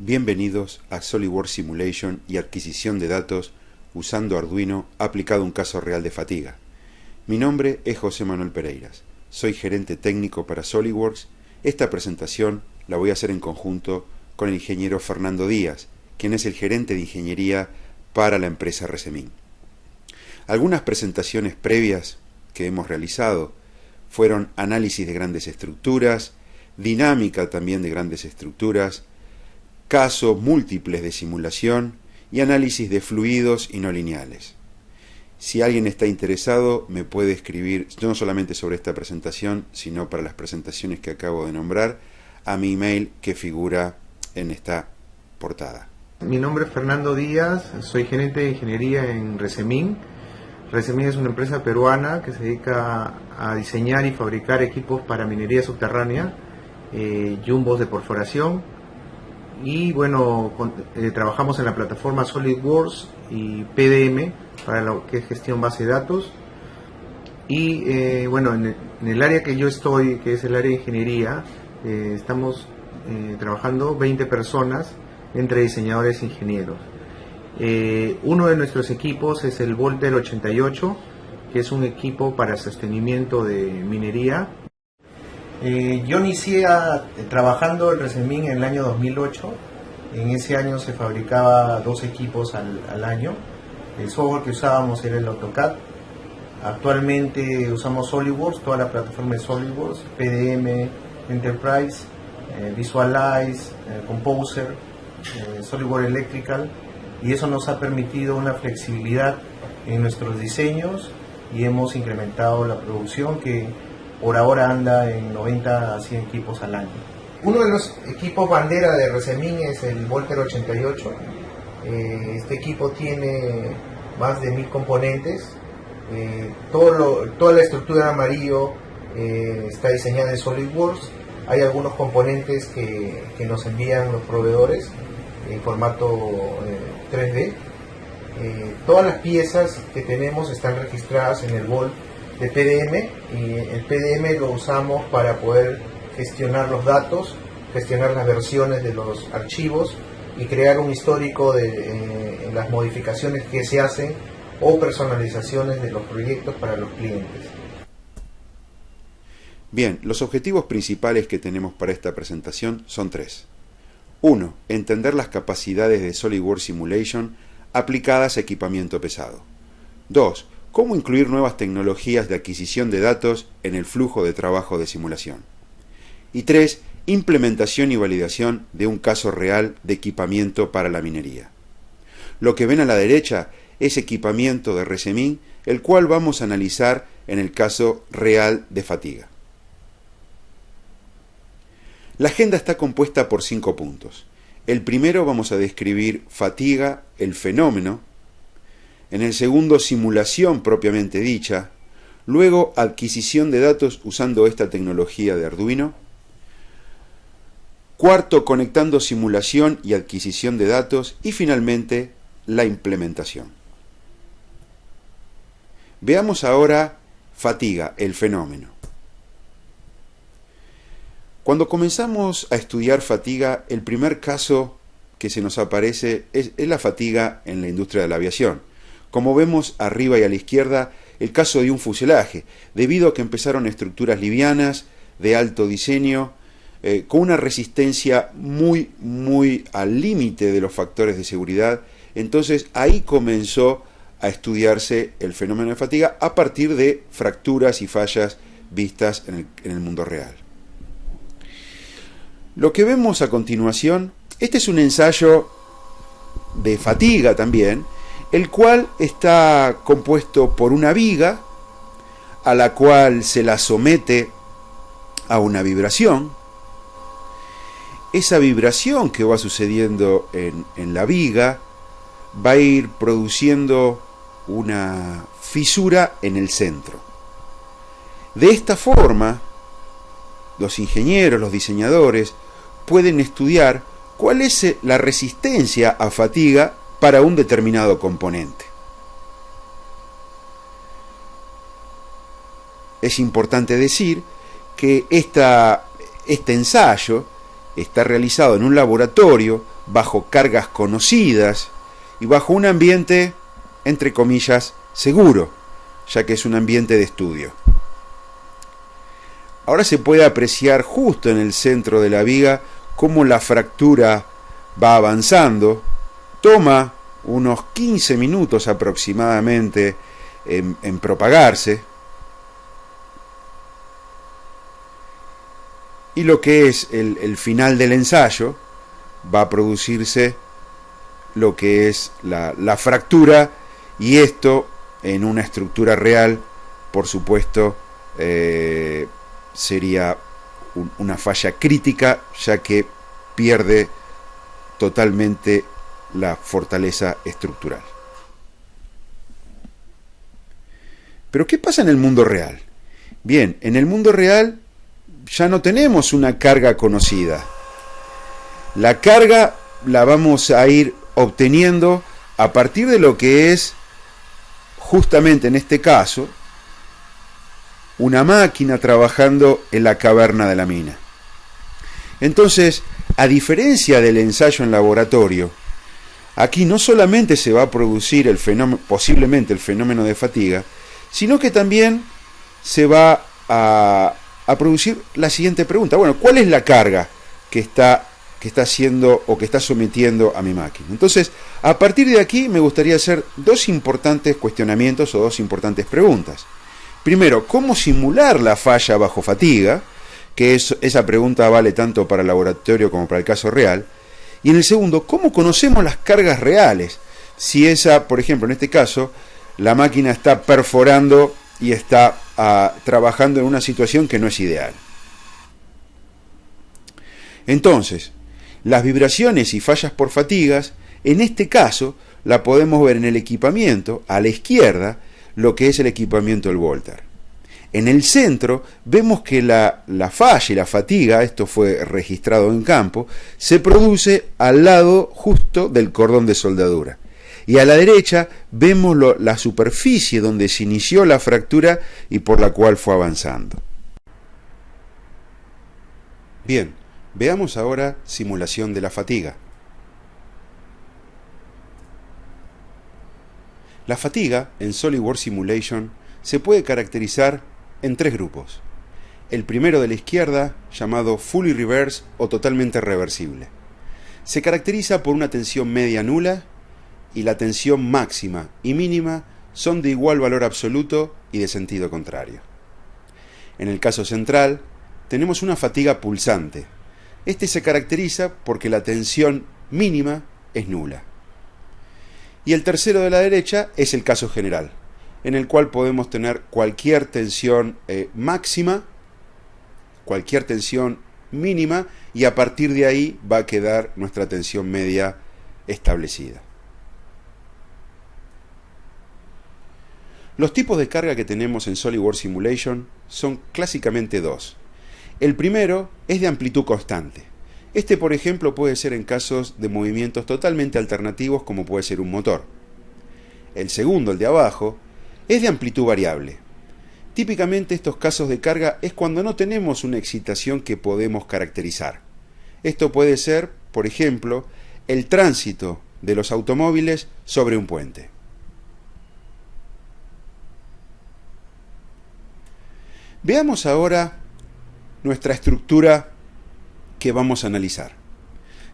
Bienvenidos a SolidWorks Simulation y adquisición de datos usando Arduino aplicado a un caso real de fatiga. Mi nombre es José Manuel Pereiras, soy gerente técnico para SolidWorks. Esta presentación la voy a hacer en conjunto con el ingeniero Fernando Díaz, quien es el gerente de ingeniería para la empresa Resemin. Algunas presentaciones previas que hemos realizado fueron análisis de grandes estructuras, dinámica también de grandes estructuras, casos múltiples de simulación y análisis de fluidos y no lineales. Si alguien está interesado, me puede escribir, no solamente sobre esta presentación, sino para las presentaciones que acabo de nombrar, a mi email que figura en esta portada. Mi nombre es Fernando Díaz, soy gerente de ingeniería en Resemin. Resemin es una empresa peruana que se dedica a diseñar y fabricar equipos para minería subterránea, jumbos de perforación. Y bueno, trabajamos en la plataforma SolidWorks y PDM para lo que es gestión base de datos. Y bueno, en el área que yo estoy, que es el área de ingeniería, estamos trabajando 20 personas entre diseñadores e ingenieros. Uno de nuestros equipos es el Volter 88, que es un equipo para sostenimiento de minería. Yo inicié trabajando en Resemin en el año 2008. En ese año se fabricaba 2 equipos al año. El software que usábamos era el AutoCAD. Actualmente usamos SolidWorks, toda la plataforma de SolidWorks, PDM, Enterprise, Visualize, Composer, SolidWorks Electrical, y eso nos ha permitido una flexibilidad en nuestros diseños y hemos incrementado la producción que por ahora anda en 90 a 100 equipos al año. Uno de los equipos bandera de Resemin es el Volter 88. Este equipo tiene más de 1000 componentes. Toda la estructura de amarillo está diseñada en SolidWorks. Hay algunos componentes que nos envían los proveedores en formato 3D. Todas las piezas que tenemos están registradas en el Volt de PDM, y el PDM lo usamos para poder gestionar los datos, gestionar las versiones de los archivos y crear un histórico de las modificaciones que se hacen o personalizaciones de los proyectos para los clientes. Bien, los objetivos principales que tenemos para esta presentación son 3. 1. Entender las capacidades de SolidWorks Simulation aplicadas a equipamiento pesado. 2. Cómo incluir nuevas tecnologías de adquisición de datos en el flujo de trabajo de simulación. Y 3. Implementación y validación de un caso real de equipamiento para la minería. Lo que ven a la derecha es equipamiento de Resemin, el cual vamos a analizar en el caso real de fatiga. La agenda está compuesta por 5 puntos. El primero vamos a describir fatiga, el fenómeno. En el segundo, simulación propiamente dicha. Luego, adquisición de datos usando esta tecnología de Arduino. Cuarto, conectando simulación y adquisición de datos. Y finalmente, la implementación. Veamos ahora fatiga, el fenómeno. Cuando comenzamos a estudiar fatiga, el primer caso que se nos aparece es la fatiga en la industria de la aviación. Como vemos arriba y a la izquierda, el caso de un fuselaje, debido a que empezaron estructuras livianas, de alto diseño, con una resistencia muy al límite de los factores de seguridad. Entonces ahí comenzó a estudiarse el fenómeno de fatiga a partir de fracturas y fallas vistas en el mundo real. Lo que vemos a continuación, este es un ensayo de fatiga también, el cual está compuesto por una viga a la cual se la somete a una vibración. Esa vibración que va sucediendo en la viga va a ir produciendo una fisura en el centro. De esta forma, los ingenieros, los diseñadores, pueden estudiar cuál es la resistencia a fatiga para un determinado componente. Es importante decir que este ensayo está realizado en un laboratorio bajo cargas conocidas y bajo un ambiente, entre comillas, seguro, ya que es un ambiente de estudio. Ahora se puede apreciar justo en el centro de la viga cómo la fractura va avanzando, toma unos 15 minutos aproximadamente en propagarse, y lo que es el final del ensayo va a producirse lo que es la fractura, y esto en una estructura real, por supuesto, sería una falla crítica, ya que pierde totalmente la fortaleza estructural. Pero ¿qué pasa en el mundo real? Bien, en el mundo real ya no tenemos una carga conocida. La carga la vamos a ir obteniendo a partir de lo que es, justamente en este caso, una máquina trabajando en la caverna de la mina. Entonces, a diferencia del ensayo en laboratorio, aquí no solamente se va a producir el fenómeno, posiblemente el fenómeno de fatiga, sino que también se va a producir la siguiente pregunta. Bueno, ¿cuál es la carga que está haciendo o que está sometiendo a mi máquina? Entonces, a partir de aquí me gustaría hacer dos importantes cuestionamientos o dos importantes preguntas. Primero, ¿cómo simular la falla bajo fatiga? Que esa pregunta vale tanto para el laboratorio como para el caso real. Y en el segundo, ¿cómo conocemos las cargas reales? Si esa, por ejemplo, en este caso, la máquina está perforando y está trabajando en una situación que no es ideal. Entonces, las vibraciones y fallas por fatigas, en este caso, la podemos ver en el equipamiento, a la izquierda, lo que es el equipamiento del Voltar. En el centro vemos que la falla y la fatiga, esto fue registrado en campo, se produce al lado justo del cordón de soldadura. Y a la derecha vemos la superficie donde se inició la fractura y por la cual fue avanzando. Bien, veamos ahora simulación de la fatiga. La fatiga en SolidWorks Simulation se puede caracterizar en tres grupos. El primero de la izquierda, llamado Fully Reverse o totalmente reversible. Se caracteriza por una tensión media nula y la tensión máxima y mínima son de igual valor absoluto y de sentido contrario. En el caso central, tenemos una fatiga pulsante. Este se caracteriza porque la tensión mínima es nula. Y el tercero de la derecha es el caso general, en el cual podemos tener cualquier tensión máxima, cualquier tensión mínima, y a partir de ahí va a quedar nuestra tensión media establecida. Los tipos de carga que tenemos en SolidWorks Simulation son clásicamente dos. El primero es de amplitud constante. Este, por ejemplo, puede ser en casos de movimientos totalmente alternativos, como puede ser un motor. El segundo, el de abajo, es de amplitud variable. Típicamente estos casos de carga es cuando no tenemos una excitación que podemos caracterizar. Esto puede ser, por ejemplo, el tránsito de los automóviles sobre un puente. Veamos ahora nuestra estructura que vamos a analizar.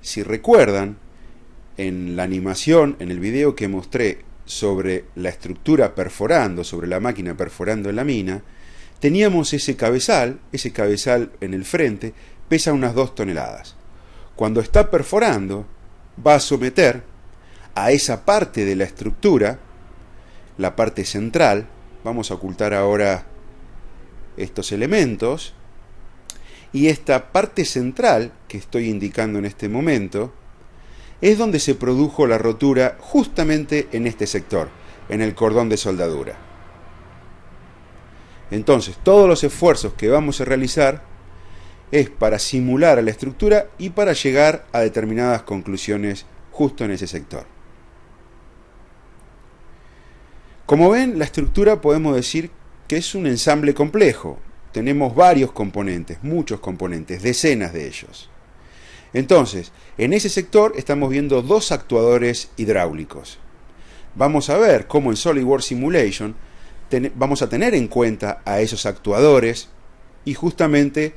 Si recuerdan, en la animación, en el video que mostré sobre la estructura perforando, sobre la máquina perforando en la mina, teníamos ese cabezal en el frente, pesa unas 2 toneladas. Cuando está perforando, va a someter a esa parte de la estructura, la parte central. Vamos a ocultar ahora estos elementos, y esta parte central que estoy indicando en este momento es donde se produjo la rotura, justamente en este sector, en el cordón de soldadura. Entonces, todos los esfuerzos que vamos a realizar es para simular a la estructura y para llegar a determinadas conclusiones justo en ese sector. Como ven, la estructura podemos decir que es un ensamble complejo. Tenemos varios componentes, muchos componentes, decenas de ellos. Entonces, en ese sector estamos viendo dos actuadores hidráulicos. Vamos a ver cómo en SolidWorks Simulation vamos a tener en cuenta a esos actuadores y justamente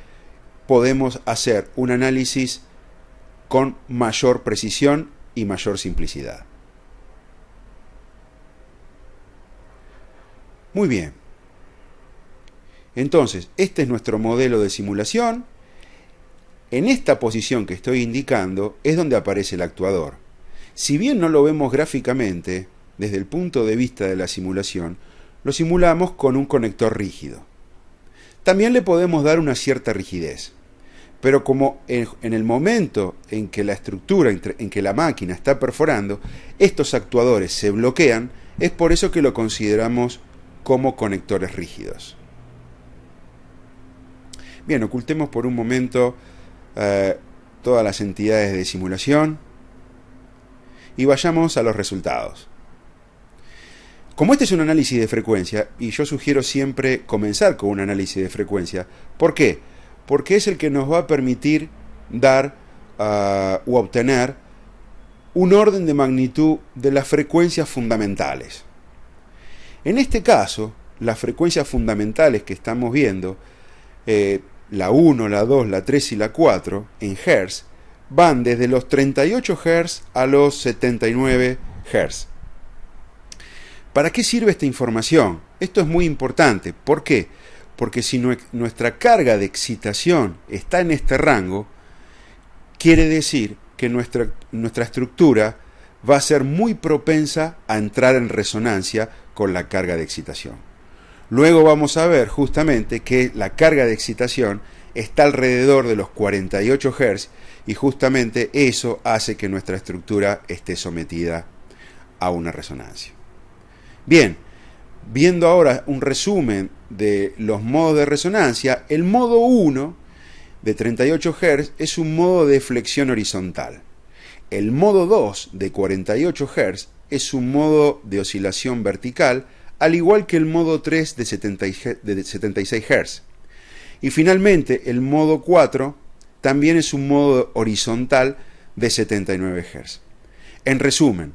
podemos hacer un análisis con mayor precisión y mayor simplicidad. Muy bien. Entonces, este es nuestro modelo de simulación. En esta posición que estoy indicando es donde aparece el actuador. Si bien no lo vemos gráficamente, desde el punto de vista de la simulación, lo simulamos con un conector rígido. También le podemos dar una cierta rigidez. Pero como en el momento en que la estructura, en que la máquina está perforando, estos actuadores se bloquean, es por eso que lo consideramos como conectores rígidos. Bien, ocultemos por un momento todas las entidades de simulación y vayamos a los resultados. Como este es un análisis de frecuencia, y yo sugiero siempre comenzar con un análisis de frecuencia, ¿por qué? Porque es el que nos va a permitir dar u obtener un orden de magnitud de las frecuencias fundamentales. En este caso, las frecuencias fundamentales que estamos viendo, la 1, la 2, la 3 y la 4 en Hz, van desde los 38 Hz a los 79 Hz. ¿Para qué sirve esta información? Esto es muy importante. ¿Por qué? Porque si nuestra carga de excitación está en este rango, quiere decir que nuestra estructura va a ser muy propensa a entrar en resonancia con la carga de excitación. Luego vamos a ver justamente que la carga de excitación está alrededor de los 48 Hz y justamente eso hace que nuestra estructura esté sometida a una resonancia. Bien, viendo ahora un resumen de los modos de resonancia, el modo 1 de 38 Hz es un modo de flexión horizontal. El modo 2 de 48 Hz es un modo de oscilación vertical, al igual que el modo 3 de 76 Hz. Y finalmente el modo 4 también es un modo horizontal de 79 Hz. En resumen,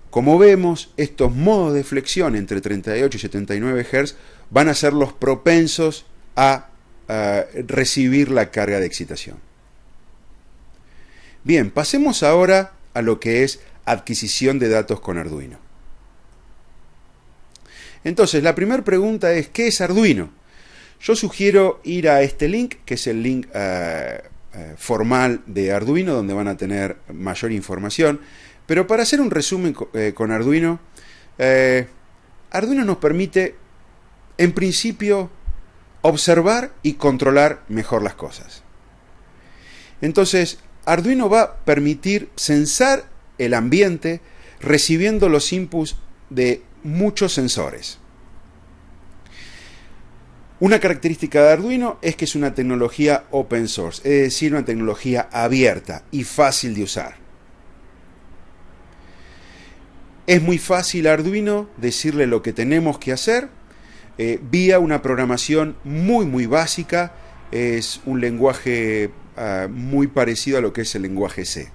como vemos, estos modos de flexión entre 38 y 79 Hz van a ser los propensos a recibir la carga de excitación. Bien, pasemos ahora a lo que es adquisición de datos con Arduino. Entonces, la primera pregunta es, ¿qué es Arduino? Yo sugiero ir a este link, que es el link formal de Arduino, donde van a tener mayor información. Pero para hacer un resumen con Arduino, Arduino nos permite, en principio, observar y controlar mejor las cosas. Entonces, Arduino va a permitir sensar el ambiente recibiendo los inputs de muchos sensores. Una característica de Arduino es que es una tecnología open source, es decir, una tecnología abierta y fácil de usar. Es muy fácil a Arduino decirle lo que tenemos que hacer vía una programación muy básica. Es un lenguaje muy parecido a lo que es el lenguaje C.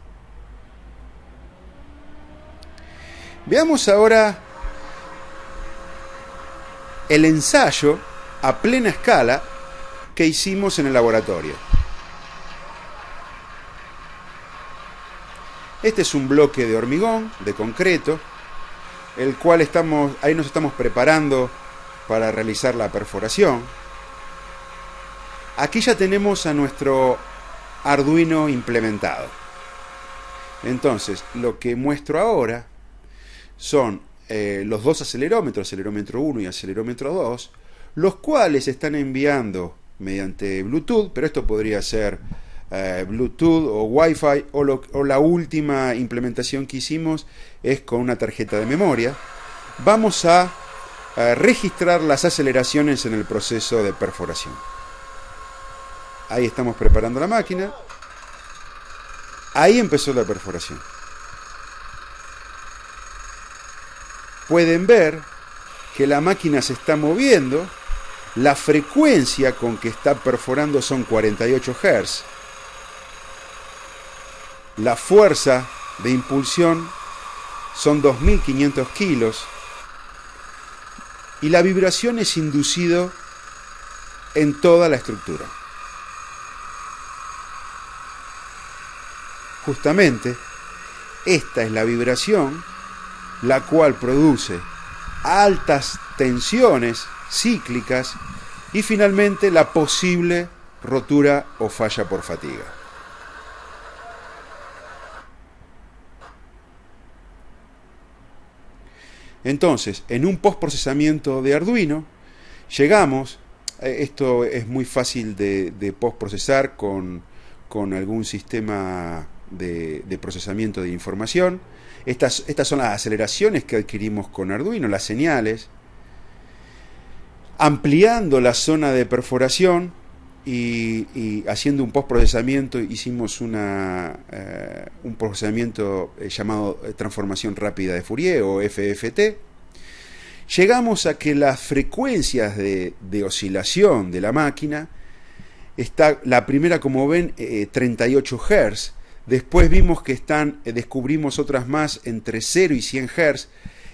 Veamos ahora el ensayo a plena escala que hicimos en el laboratorio. Este es un bloque de hormigón, de concreto, el cual ahí nos estamos preparando para realizar la perforación. Aquí ya tenemos a nuestro Arduino implementado. Entonces, lo que muestro ahora son los dos acelerómetros, acelerómetro 1 y acelerómetro 2, los cuales están enviando mediante Bluetooth, pero esto podría ser Bluetooth o Wi-Fi, o la última implementación que hicimos es con una tarjeta de memoria. Vamos a registrar las aceleraciones en el proceso de perforación. Ahí estamos preparando la máquina. Ahí empezó la perforación. Pueden ver que la máquina se está moviendo. La frecuencia con que está perforando son 48 Hz. La fuerza de impulsión son 2.500 kilos y la vibración es inducido en toda la estructura. Justamente, esta es la vibración la cual produce altas tensiones cíclicas y finalmente la posible rotura o falla por fatiga. Entonces, en un postprocesamiento de Arduino, llegamos, esto es muy fácil de postprocesar con algún sistema de procesamiento de información. Estas son las aceleraciones que adquirimos con Arduino, las señales, ampliando la zona de perforación y haciendo un postprocesamiento. Hicimos un procesamiento llamado transformación rápida de Fourier o FFT. Llegamos a que las frecuencias de oscilación de la máquina, está la primera, como ven, 38 Hz. Después vimos que descubrimos otras más entre 0 y 100 Hz,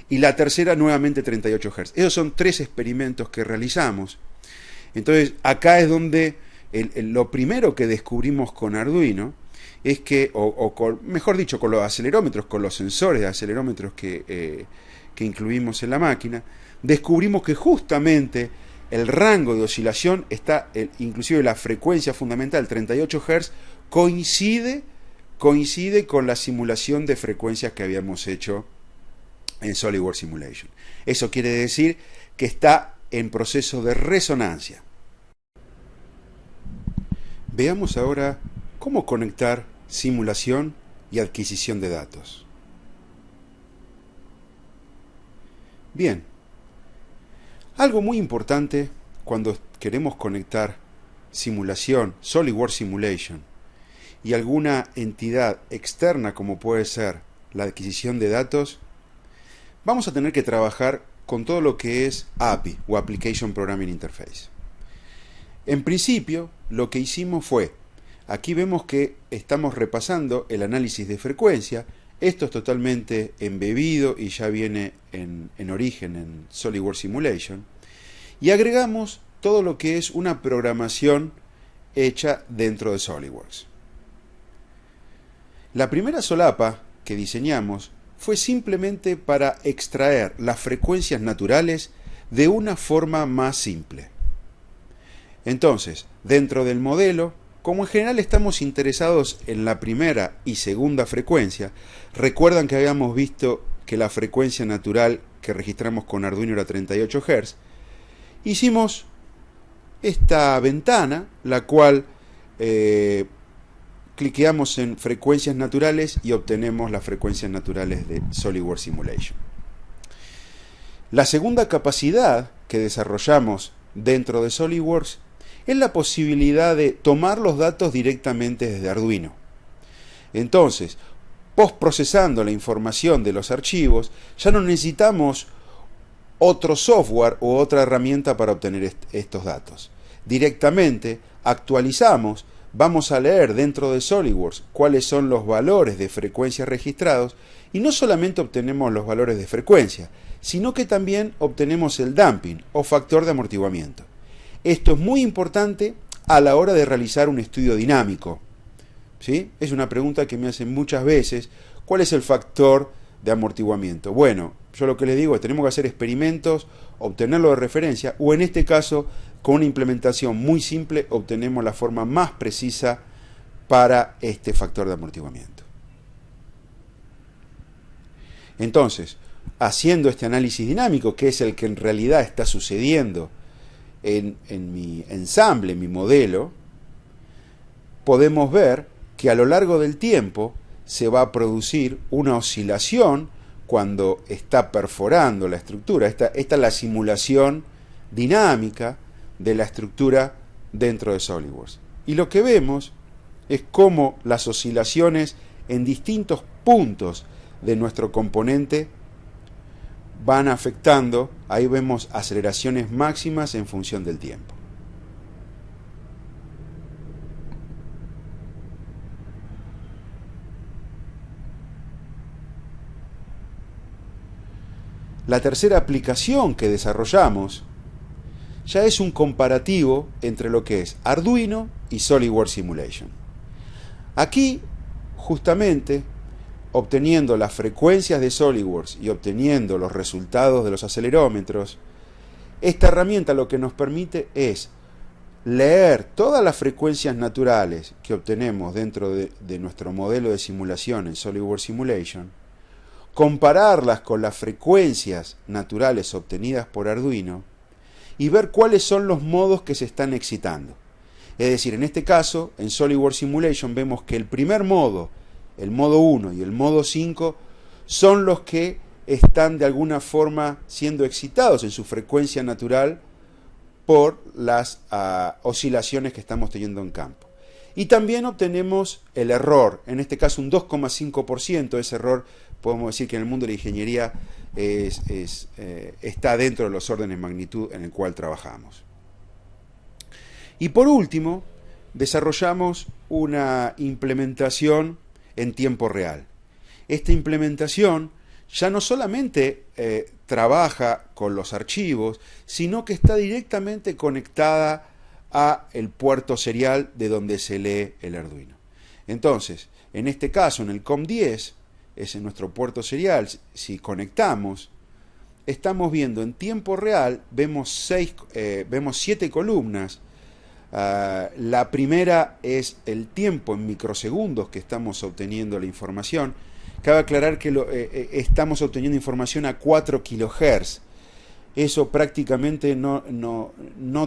y la tercera nuevamente 38 Hz. Esos son 3 experimentos que realizamos. Entonces, acá es donde lo primero que descubrimos con Arduino es que, mejor dicho, con los acelerómetros, con los sensores de acelerómetros que incluimos en la máquina, descubrimos que justamente el rango de oscilación está, inclusive la frecuencia fundamental, 38 Hz, coincide con la simulación de frecuencias que habíamos hecho en SolidWorks Simulation. Eso quiere decir que está en proceso de resonancia. Veamos ahora cómo conectar simulación y adquisición de datos. Bien, algo muy importante cuando queremos conectar simulación, SolidWorks Simulation, y alguna entidad externa como puede ser la adquisición de datos, vamos a tener que trabajar con todo lo que es API o Application Programming Interface. En principio, lo que hicimos fue, aquí vemos que estamos repasando el análisis de frecuencia. Esto es totalmente embebido y ya viene en origen en SolidWorks Simulation. Y agregamos todo lo que es una programación hecha dentro de SolidWorks. La primera solapa que diseñamos fue simplemente para extraer las frecuencias naturales de una forma más simple. Entonces, dentro del modelo, como en general estamos interesados en la primera y segunda frecuencia, recuerdan que habíamos visto que la frecuencia natural que registramos con Arduino era 38 Hz, hicimos esta ventana, la cual cliqueamos en frecuencias naturales y obtenemos las frecuencias naturales de SolidWorks Simulation. La segunda capacidad que desarrollamos dentro de SolidWorks es la posibilidad de tomar los datos directamente desde Arduino. Entonces, postprocesando la información de los archivos, ya no necesitamos otro software u otra herramienta para obtener estos datos. Directamente actualizamos, vamos a leer dentro de SolidWorks cuáles son los valores de frecuencia registrados, y no solamente obtenemos los valores de frecuencia, sino que también obtenemos el damping o factor de amortiguamiento. Esto es muy importante a la hora de realizar un estudio dinámico. ¿Sí? Es una pregunta que me hacen muchas veces: ¿cuál es el factor de amortiguamiento? Bueno, yo lo que les digo es: tenemos que hacer experimentos, obtenerlo de referencia, o en este caso, con una implementación muy simple, obtenemos la forma más precisa para este factor de amortiguamiento. Entonces, haciendo este análisis dinámico, que es el que en realidad está sucediendo en mi ensamble, en mi modelo, podemos ver que a lo largo del tiempo se va a producir una oscilación cuando está perforando la estructura. Esta es la simulación dinámica de la estructura dentro de SolidWorks. Y lo que vemos es cómo las oscilaciones en distintos puntos de nuestro componente van afectando. Ahí vemos aceleraciones máximas en función del tiempo. La tercera aplicación que desarrollamos ya es un comparativo entre lo que es Arduino y SolidWorks Simulation. Aquí, justamente, obteniendo las frecuencias de SolidWorks y obteniendo los resultados de los acelerómetros, esta herramienta lo que nos permite es leer todas las frecuencias naturales que obtenemos dentro de nuestro modelo de simulación en SolidWorks Simulation, compararlas con las frecuencias naturales obtenidas por Arduino y ver cuáles son los modos que se están excitando. Es decir, en este caso, en SolidWorks Simulation vemos que el primer modo, el modo 1 y el modo 5, son los que están de alguna forma siendo excitados en su frecuencia natural por las oscilaciones que estamos teniendo en campo. Y también obtenemos el error, en este caso un 2,5%. Ese error podemos decir que en el mundo de la ingeniería está dentro de los órdenes de magnitud en el cual trabajamos. Y por último, desarrollamos una implementación en tiempo real. Esta implementación ya no solamente trabaja con los archivos, sino que está directamente conectada a el puerto serial de donde se lee el Arduino. Entonces, en este caso, en el COM10, es en nuestro puerto serial, si conectamos, estamos viendo en tiempo real, vemos 7 columnas. La primera es el tiempo en microsegundos que estamos obteniendo la información. Cabe aclarar que estamos obteniendo información a 4 kHz. Eso prácticamente no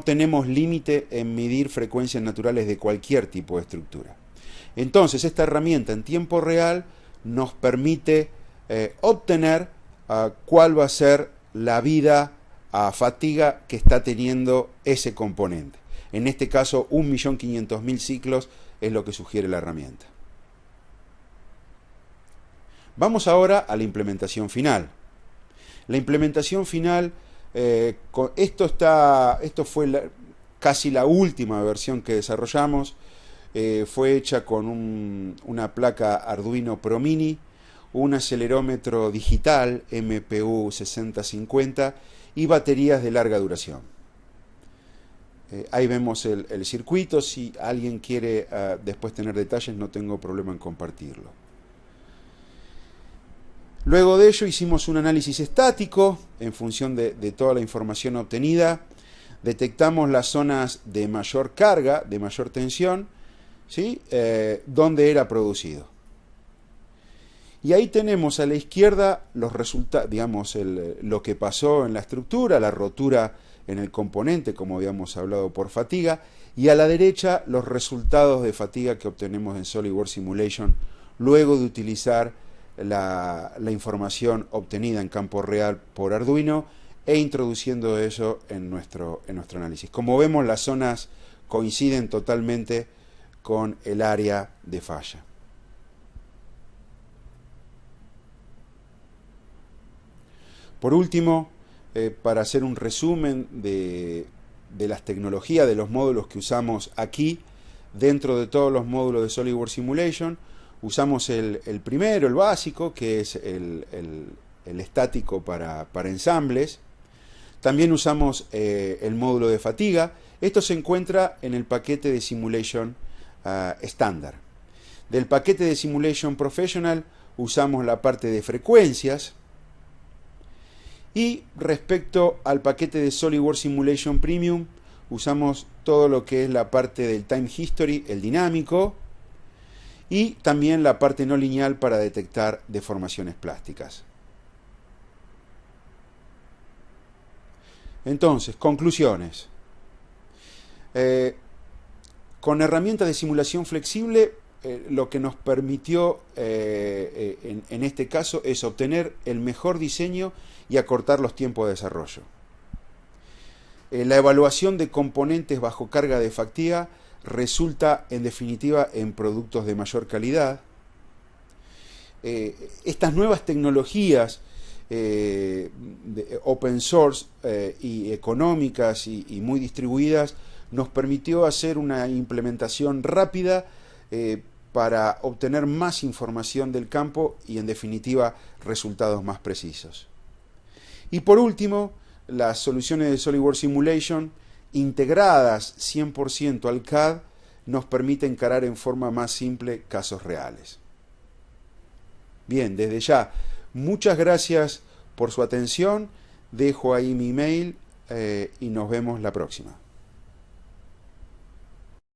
tenemos límite en medir frecuencias naturales de cualquier tipo de estructura. Entonces, esta herramienta en tiempo real nos permite obtener cuál va a ser la vida a fatiga que está teniendo ese componente. En este caso, 1.500.000 ciclos es lo que sugiere la herramienta. Vamos ahora a la implementación final. La implementación final, esto fue casi la última versión que desarrollamos. Fue hecha con una placa Arduino Pro Mini, un acelerómetro digital MPU 6050 y baterías de larga duración. Ahí vemos el circuito. Si alguien quiere después tener detalles, no tengo problema en compartirlo. Luego de ello hicimos un análisis estático en función de toda la información obtenida. Detectamos las zonas de mayor carga, de mayor tensión, ¿sí? Donde era producido. Y ahí tenemos a la izquierda los resultados, digamos, lo que pasó en la estructura, la rotura en el componente, como habíamos hablado, por fatiga, y a la derecha los resultados de fatiga que obtenemos en SolidWorks Simulation luego de utilizar la información obtenida en campo real por Arduino e introduciendo eso en nuestro análisis. Como vemos, las zonas coinciden totalmente con el área de falla. Por último, para hacer un resumen de las tecnologías, de los módulos que usamos aquí, dentro de todos los módulos de SolidWorks Simulation, usamos el primero, el básico, que es el estático para ensambles. También usamos el módulo de fatiga. Esto se encuentra en el paquete de Simulation estándar. Del paquete de Simulation Professional usamos la parte de frecuencias. Y respecto al paquete de SolidWorks Simulation Premium, usamos todo lo que es la parte del Time History, el dinámico, y también la parte no lineal para detectar deformaciones plásticas. Entonces, conclusiones. Con herramientas de simulación flexible, lo que nos permitió en este caso es obtener el mejor diseño y acortar los tiempos de desarrollo. La evaluación de componentes bajo carga de fatiga resulta en definitiva en productos de mayor calidad. Estas nuevas tecnologías de open source y económicas y muy distribuidas nos permitió hacer una implementación rápida para obtener más información del campo y en definitiva resultados más precisos. Y por último, las soluciones de SolidWorks Simulation integradas 100% al CAD nos permite encarar en forma más simple casos reales. Bien, desde ya, muchas gracias por su atención. Dejo ahí mi email y nos vemos la próxima.